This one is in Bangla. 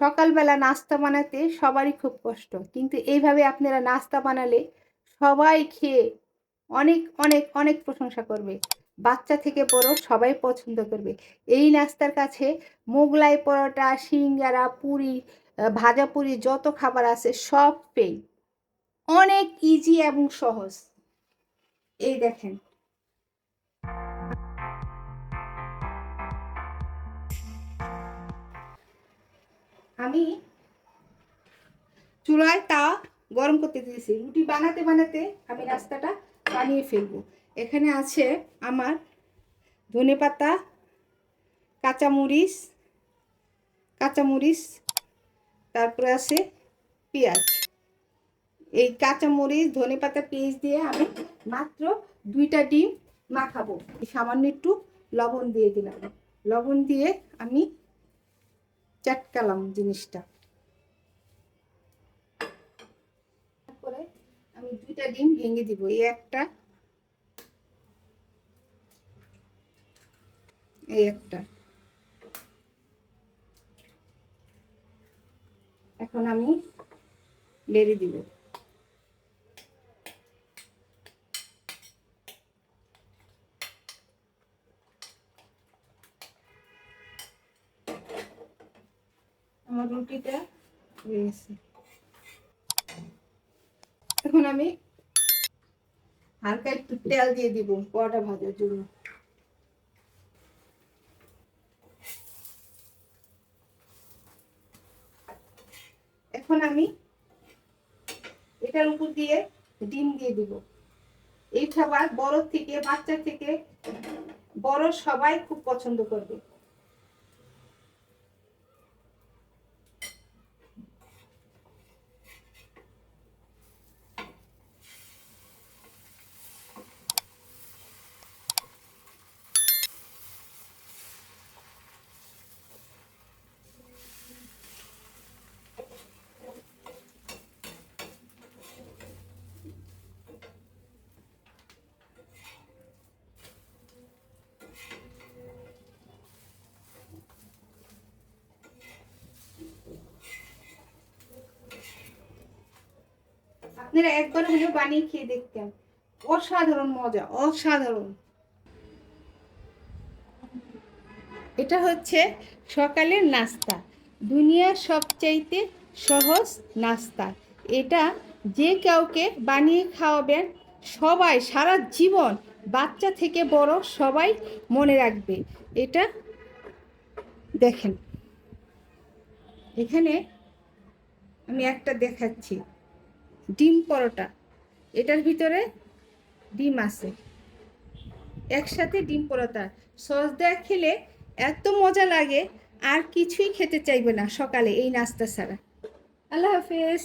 সকালবেলা নাস্তা বানাতে সবারই খুব কষ্ট, কিন্তু এইভাবে আপনারা নাস্তা বানালে সবাই খেয়ে অনেক অনেক অনেক প্রশংসা করবে। বাচ্চা থেকে বড় সবাই পছন্দ করবে। এই নাস্তার কাছে মোগলাই পরোটা, সিঙ্গারা, পুরি, ভাজা পুরি যত খাবার আছে সব পেই। অনেক ইজি এবং সহজ। এই দেখেন, আমি চুলায় তাওয়া গরম করতে দিয়েছি। রুটি বানাতে বানাতে আমি নাস্তাটা বানিয়ে ফেলবো। এখানে আছে আমার ধনেপাতা, কাঁচামরিচ, কাঁচামরিচ, তারপরে আছে পেঁয়াজ। এই কাঁচামরিচ, ধনেপাতা, পেঁয়াজ দিয়ে আমি মাত্র 2টা ডিম মাখাবো। সামান্য একটু লবণ দিয়ে দিলাম। লবণ দিয়ে আমি চাটকালাম জিনিসটা। তারপরে আমি 2টা ডিম ভেঙে দিব। এই একটা, এই একটা। এখন আমি লেড়ে দিব। আমার রুটিটা হয়ে গেছে। এখন আমি হালকা একটু তেল দিয়ে দিব পরোটা ভাজার জন্য। এখন আমি এটার উপর দিয়ে ডিম দিয়ে দিব। এই খাবার বড় থেকে বাচ্চা থেকে বড় সবাই খুব পছন্দ করবে। আপনারা একবার হলেও বানিয়ে খেয়ে দেখতেন, অসাধারণ মজা, অসাধারণ। এটা হচ্ছে সকালের নাস্তা, দুনিয়ার সবচাইতে সহজ নাস্তা। এটা যে কাউকে বানিয়ে খাওয়াবেন, সবাই সারা জীবন, বাচ্চা থেকে বড় সবাই মনে রাখবে। এটা দেখেন, এখানে আমি একটা দেখাচ্ছি ডিম পরোটা। এটার ভিতরে ডিম আছে, একসাথে ডিম পরোটা সস দেওয়া খেলে এত মজা লাগে, আর কিছুই খেতে চাইবে না সকালে এই নাস্তা ছাড়া। আল্লাহ হাফেজ।